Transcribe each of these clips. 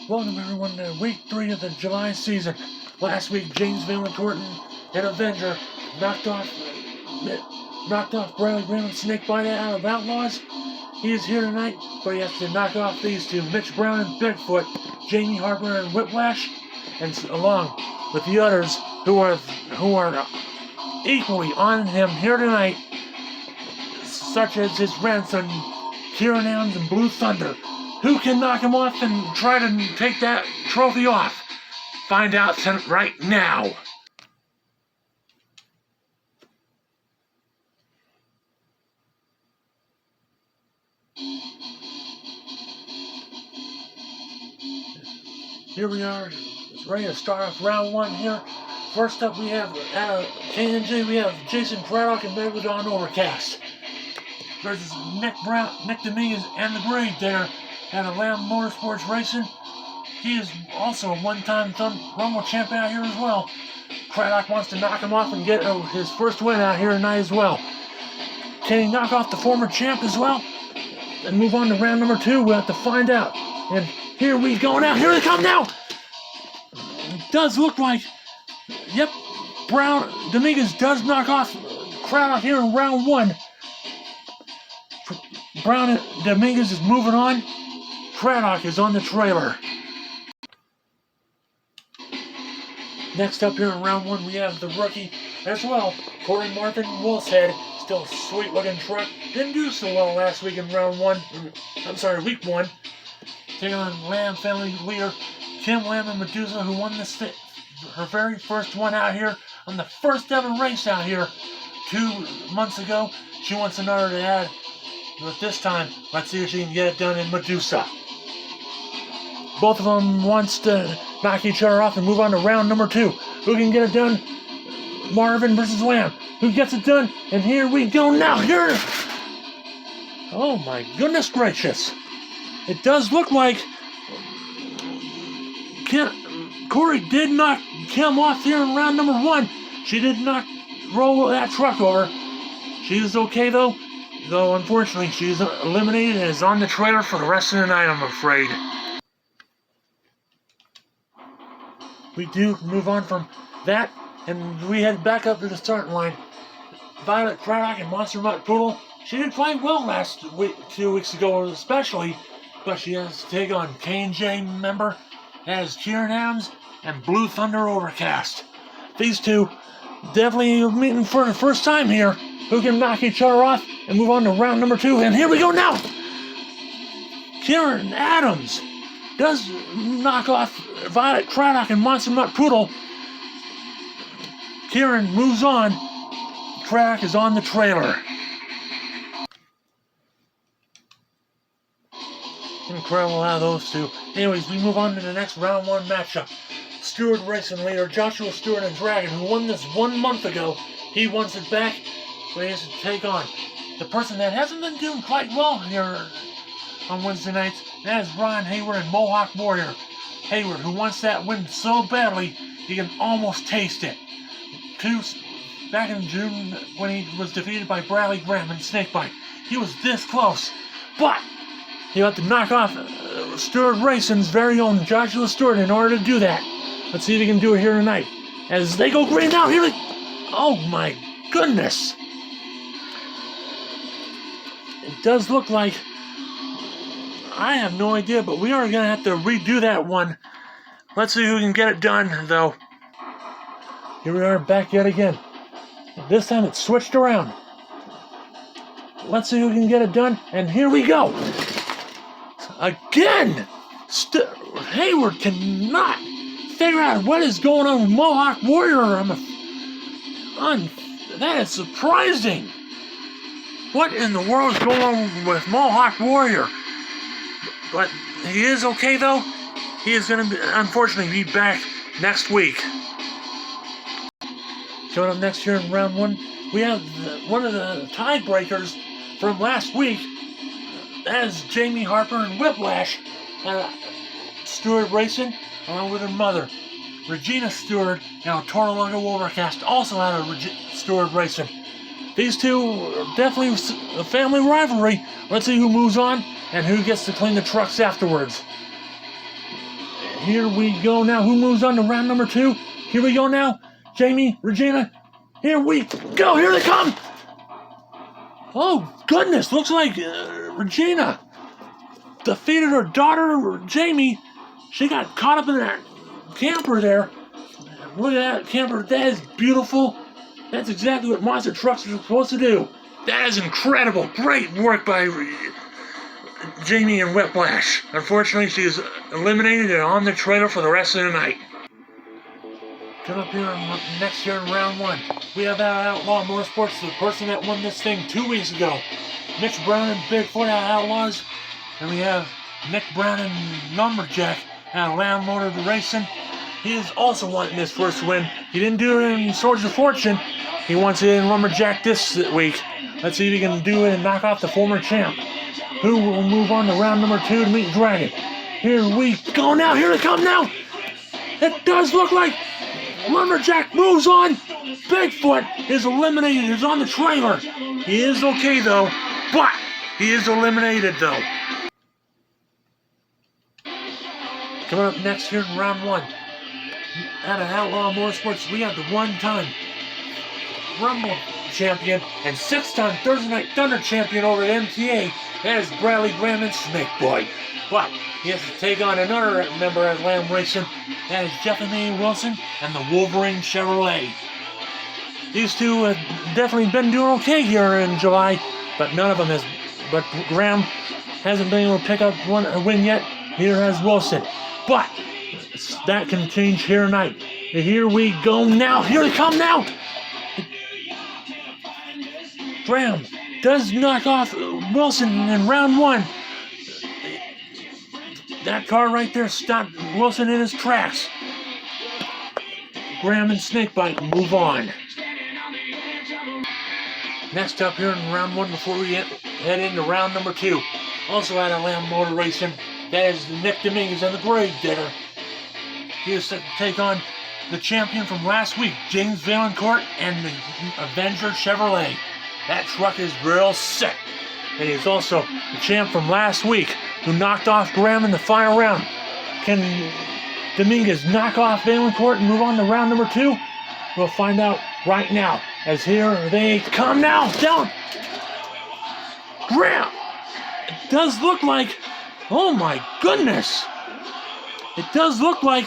Welcome everyone to week 3 of the July season. Last week, James Van Torton and Avenger knocked off Bradley Graham and Snakebite out of Outlaws. He is here tonight, but he has to knock off these two, Mitch Brown and Bigfoot, Jamie Harper and Whiplash, and along with the others who are equally on him here tonight, such as his grandson, Kieran Adams and Blue Thunder. Who can knock him off and try to take that trophy off? Find out right now. Here we are, ready to start off round 1 here. First up, we have out of K&J, we have Jason Braddock and Megalodon Overcast versus Nick Dominguez and the Grade there out of Lamb Motorsports Racing. He is also a one-time Rumble champ out here as well. Craddock wants to knock him off and get his first win out here tonight as well. Can he knock off the former champ as well and move on to round number 2? We'll have to find out. And here we go now. Here they come now. It does look like, yep, Dominguez does knock off Craddock here in round 1. Dominguez is moving on. Craddock is on the trailer. Next up here in round 1, we have the rookie as well, Corey Martin Wolfshead. Still a sweet looking truck. Didn't do so well last week in week 1. Taking on Lamb family leader Kim Lamb and Medusa, who won her very first one out here on the first ever race out here 2 months ago. She wants another to add, but this time, let's see if she can get it done in Medusa. Both of them wants to knock each other off and move on to round number 2. Who can get it done? Marvin versus Lamb. Who gets it done? And here we go now. Here. Oh my goodness gracious. It does look like Corey did knock Kim off here in round number 1. She did not roll that truck over. She is okay though. Though unfortunately she's eliminated and is on the trailer for the rest of the night, I'm afraid. We do move on from that, and we head back up to the starting line. Violet Craddock and Monster Mutt Poodle. She did quite well last week, 2 weeks ago especially, but she has to take on K&J member as Kieran Adams and Blue Thunder Overcast. These two definitely meeting for the first time here. Who can knock each other off and move on to round number 2? And here we go now. Kieran Adams does knock off Violet Craddock and Monster Mutt Poodle. Kieran moves on. Craddock is on the trailer. Incredible out of those two. Anyways, we move on to the next round 1 matchup. Stewart Racing leader Joshua Stewart and Dragon, who won this 1 month ago. He wants it back, but he has to take on the person that hasn't been doing quite well here on Wednesday nights. That is Ryan Hayward and Mohawk Warrior. Hayward, who wants that win so badly, he can almost taste it. Back in June, when he was defeated by Bradley Graham and Snakebite, he was this close. But he'll have to knock off Stewart Racing's very own Joshua Stewart in order to do that. Let's see if he can do it here tonight. As they go green now, here they... Oh my goodness! It does look like... I have no idea, but we are going to have to redo that one. Let's see who can get it done, though. Here we are back yet again. This time it's switched around. Let's see who can get it done, and here we go. Again! Hayward cannot figure out what is going on with Mohawk Warrior. That is surprising. What in the world is going on with Mohawk Warrior? But he is okay though. He is going to unfortunately be back next week. Coming up next year in round 1, we have one of the tiebreakers from last week. That is Jamie Harper and Whiplash, Stewart Racing, along with her mother. Regina Stewart and Toralaga Overcast also out of Stewart Racing. These two are definitely a family rivalry. Let's see who moves on and who gets to clean the trucks afterwards. Here we go now. Who moves on to round number 2? Here we go now. Jamie, Regina. Here we go. Here they come. Oh, goodness. Looks like Regina defeated her daughter, Jamie. She got caught up in that camper there. Look at that camper. That is beautiful. That's exactly what monster trucks are supposed to do. That is incredible. Great work by Jamie and Whiplash. Unfortunately, she is eliminated and on the trailer for the rest of the night. Coming up here next year in round 1, we have Outlaw Motorsports, the person that won this thing 2 weeks ago. Mitch Brown and Bigfoot out of Outlaws. And we have Nick Brown and Lumberjack out of Land Motor Racing. He is also wanting his first win. He didn't do it in Swords of Fortune. He wants it in Lumberjack this week. Let's see if he can do it and knock off the former champ. Who will move on to round number 2 to meet Dragon. Here we go now. Here they come now. It does look like Lumberjack moves on. Bigfoot is eliminated. He's on the trailer. He is okay, though. But he is eliminated, though. Coming up next here in round 1. Out of Outlaw Motorsports, we have the one-time Rumble champion and 6-time Thursday Night Thunder champion over at MTA. That is Bradley Graham and Snakebite. But he has to take on another member at Lamb Racing. That is Jeffy May Wilson and the Wolverine Chevrolet. These two have definitely been doing okay here in July, but none of them has. But Graham hasn't been able to pick up a win yet. Neither has Wilson. But that can change here tonight. Here we go now. Here they come now. Graham does knock off Wilson in round 1. That car right there stopped Wilson in his tracks. Graham and Snakebite move on. Next up here in round 1 before we head into round number 2. Also out of Lamb Motor Racing. That is Nick Dominguez and the Grave Digger. He is set to take on the champion from last week, James Valancourt and the Avenger Chevrolet. That truck is real sick. And he's also the champ from last week who knocked off Graham in the final round. Can Dominguez knock off Valancourt and move on to round number 2? We'll find out right now. As here they come now. Down. Graham. It does look like, oh my goodness. It does look like,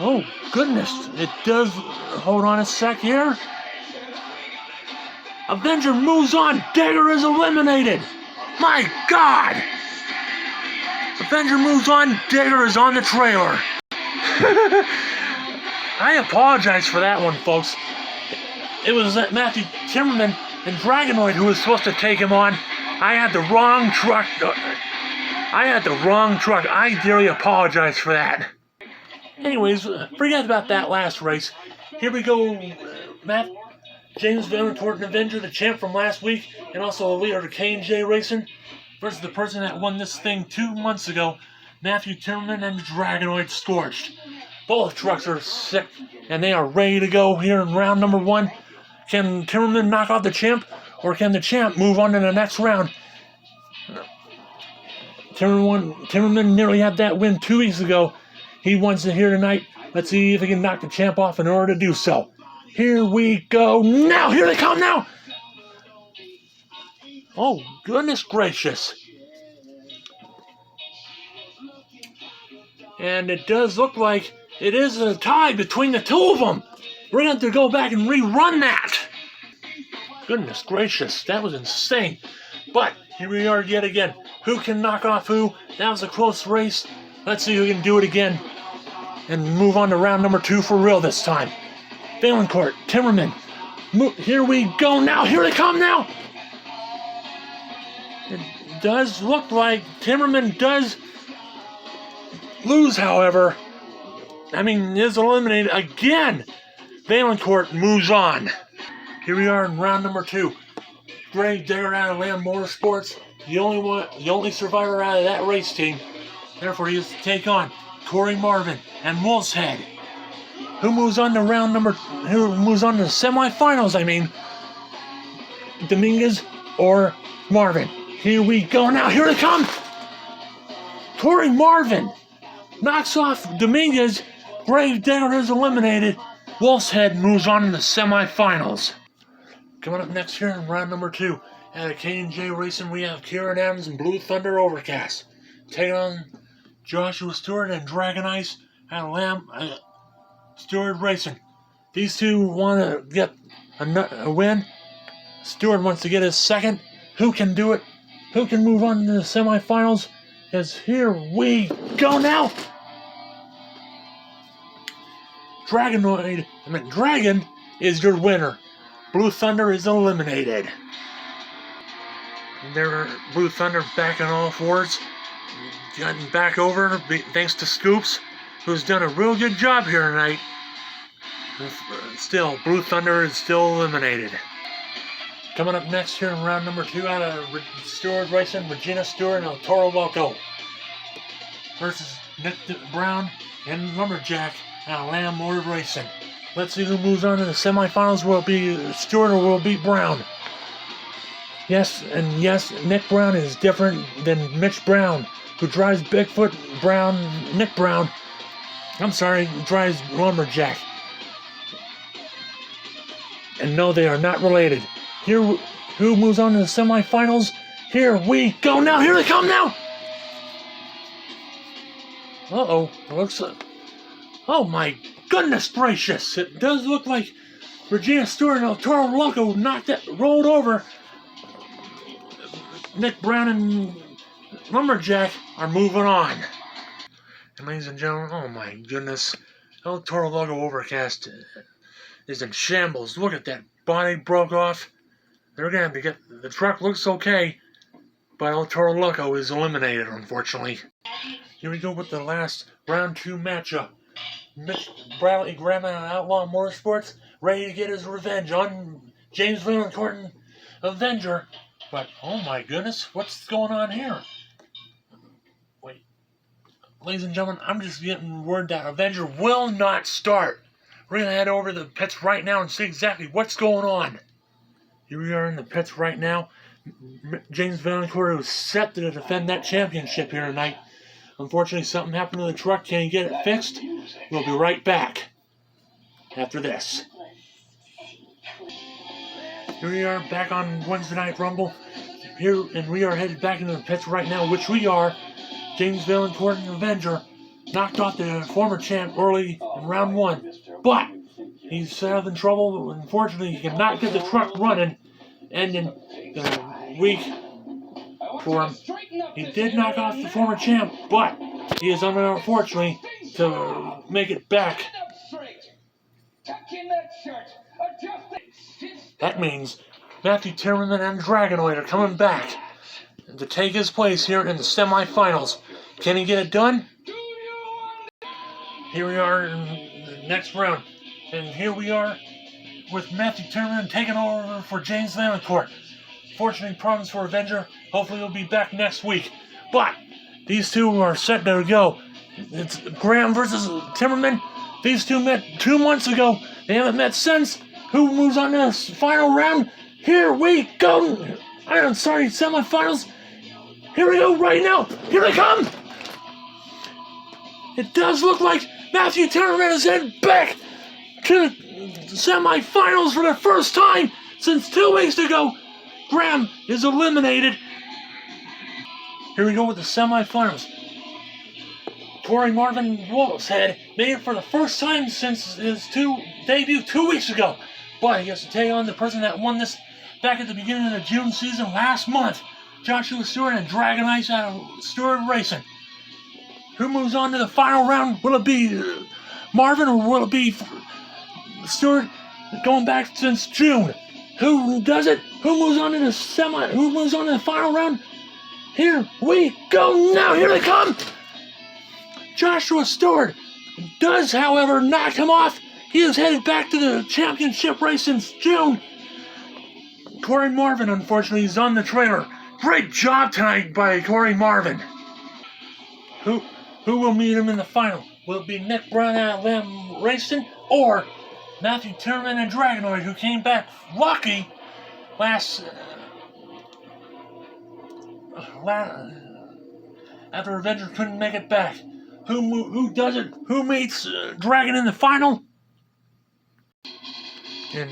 oh goodness. It does, hold on a sec here. Avenger moves on. Dagger is eliminated. My God. Avenger moves on. Dagger is on the trailer. I apologize for that one, folks. It was Matthew Timmerman and Dragonoid who was supposed to take him on. I had the wrong truck. I dearly apologize for that. Anyways, forget about that last race. Here we go, Matt. James Valancourt and Avenger, the champ from last week, and also a leader of K&J Racing, versus the person that won this thing 2 months ago, Matthew Timmerman and Dragonoid Scorched. Both trucks are sick, and they are ready to go here in round number 1. Can Timmerman knock off the champ, or can the champ move on to the next round? Timmerman nearly had that win 2 weeks ago. He wants it here tonight. Let's see if he can knock the champ off in order to do so. Here we go now. Here they come now. Oh, goodness gracious. And it does look like it is a tie between the two of them. We're going to have to go back and rerun that. Goodness gracious. That was insane. But here we are yet again. Who can knock off who? That was a close race. Let's see who can do it again. And move on to round number 2 for real this time. Valancourt, Timmerman. Here we go now. Here they come now. It does look like Timmerman does lose, however. I mean, is eliminated again. Valancourt moves on. Here we are in round number 2. Greg Digger out of Lamb Motorsports, the only survivor out of that race team. Therefore, he has to take on Corey Marvin and Wolf's Head. Who moves on to the semifinals, I mean. Dominguez or Marvin. Here we go now. Here they come. Corey Marvin knocks off Dominguez. Brave Digger is eliminated. Wolf's Head moves on to the semifinals. Coming up next here in round number 2, at K&J Racing, we have Kieran Adams and Blue Thunder Overcast taking on Joshua Stewart and Dragon Ice at Lamb Stewart Racing. These two want to get a win. Stewart wants to get his second. Who can do it? Who can move on to the semifinals? As here we go now. Dragon is your winner. Blue Thunder is eliminated. There, Blue Thunder back on all fours, gotten back over thanks to Scoops, who's done a real good job here tonight. Still, Blue Thunder is still eliminated. Coming up next here in round number 2 out of Stewart Racing, Regina Stewart and El Toro Loco versus Nick Brown and Lumberjack out of Landlord Racing. Let's see who moves on to the semifinals. Will it be Stewart or will it be Brown? Yes, Nick Brown is different than Mitch Brown, who drives Bigfoot Brown. Nick Brown, drives Lumberjack. And no, they are not related. Here, who moves on to the semifinals? Here we go now. Here they come now. Uh-oh. Looks like... Oh my goodness gracious. It does look like Regina Stewart and El Toro Loco rolled over. Nick Brown and Lumberjack are moving on. And ladies and gentlemen, oh my goodness. El Toro Loco Overcast is in shambles. Look at that. Body broke off. They're going to have to get... The truck looks okay, but El Toro Loco is eliminated, unfortunately. Here we go with the last round 2 matchup. Mitch Bradley Graham and Outlaw Motorsports ready to get his revenge on James Valencourt and Avenger. But, oh my goodness, what's going on here? Wait. Ladies and gentlemen, I'm just getting word that Avenger will not start. We're going to head over to the pits right now and see exactly what's going on. Here we are in the pits right now. James Valencourt is set to defend that championship here tonight. Unfortunately, something happened to the truck. Can you get it fixed? We'll be right back after this. Here we are back on Wednesday Night Rumble. Here, and we are headed back into the pits right now, which we are. James Valencourt and Avenger knocked off the former champ early in round 1. But he's having trouble. Unfortunately, he cannot get the truck running. Ending the week for him. He did knock off the former champ, but he is unfortunately to make it back. That means Matthew Timmerman and Dragonoid are coming back to take his place here in the semifinals. Can he get it done? Here we are in the next round. And here we are with Matthew Timmerman taking over for James Valencourt. Fortunately, problems for Avenger. Hopefully he'll be back next week. But these two are set to go. It's Graham versus Timmerman. These two met 2 months ago. They haven't met since. Who moves on to the final round? Here we go. I'm sorry, semifinals. Here we go right now. Here they come. It does look like Matthew Timmerman is headed back to the semifinals for the first time since 2 weeks ago. Graham is eliminated. Here we go with the semifinals. Corey Marvin Wolf's Head made it for the first time since his debut 2 weeks ago. But he has to take on the person that won this back at the beginning of the June season last month. Joshua Stewart and Dragon Ice out of Stewart Racing. Who moves on to the final round? Will it be Marvin or will it be Stewart going back since June? Who does it? Who moves on to the Who moves on to the final round? Here we go now. Here they come. Joshua Stewart does, however, knock him off. He is headed back to the championship race since June. Corey Marvin, unfortunately, is on the trailer. Great job tonight by Corey Marvin. Who will meet him in the final? Will it be Nick Brown out of Lamb Racing or Matthew Timmerman and Dragonoid, who came back lucky after Avenger couldn't make it back? Who does it? Who meets Dragon in the final? And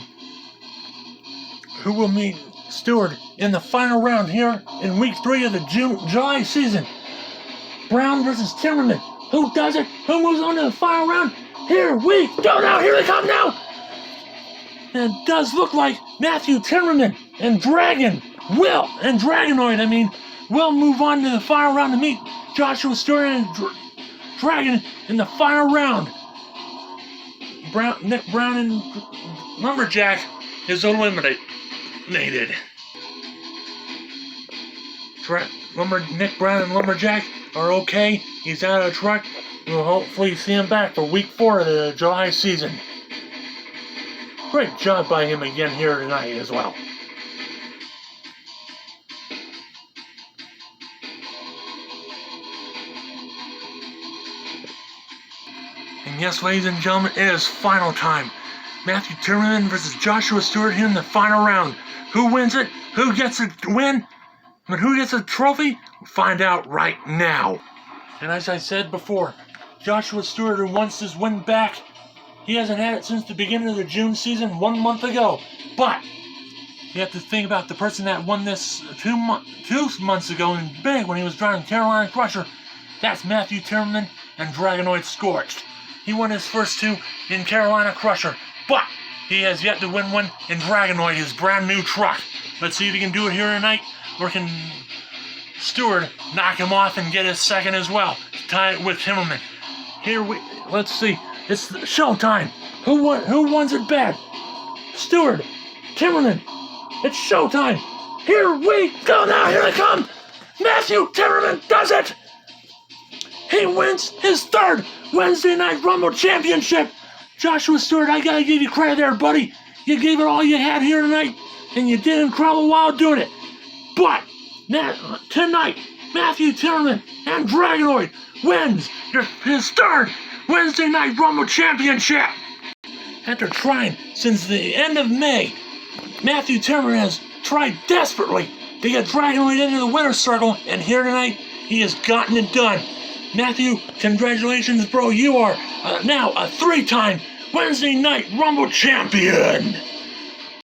who will meet Stewart in the final round here in week 3 of the July season? Brown versus Timmerman. Who does it? Who moves on to the final round? Here we go now. Here they come now. And it does look like Matthew Timmerman and Dragonoid, will move on to the final round to meet Joshua Stewart and Dragon in the final round. Nick Brown and Lumberjack is eliminated. Nick Brown and Lumberjack are okay. He's out of the truck. We'll hopefully see him back for week 4 of the July season. Great job by him again here tonight as well. And yes, ladies and gentlemen, it is final time. Matthew Timmerman versus Joshua Stewart here in the final round. Who wins it? Who gets a win? But who gets a trophy? We'll find out right now. And as I said before, Joshua Stewart, who wants his win back, he hasn't had it since the beginning of the June season 1 month ago. But you have to think about the person that won this 2 months ago in big when he was driving Carolina Crusher. That's Matthew Timmerman and Dragonoid Scorched. He won his first 2 in Carolina Crusher, but he has yet to win one in Dragonoid, his brand new truck. Let's see if he can do it here tonight, or can Stewart knock him off and get his second as well, tie it with Timmerman. Let's see. It's showtime. Who wants it bad? Stewart, Timmerman. It's showtime. Here we go now. Here they come. Matthew Timmerman does it. He wins his 3rd Wednesday Night Rumble Championship. Joshua Stewart, I gotta give you credit there, buddy. You gave it all you had here tonight, and you did incredible while doing it. But tonight, Matthew Timmerman and Dragonoid wins his 3rd Wednesday Night Rumble Championship. After trying since the end of May, Matthew Timmerman has tried desperately to get Dragonoid into the winner's circle, and here tonight, he has gotten it done. Matthew, congratulations, bro. You are now a 3-time Wednesday Night Rumble Champion.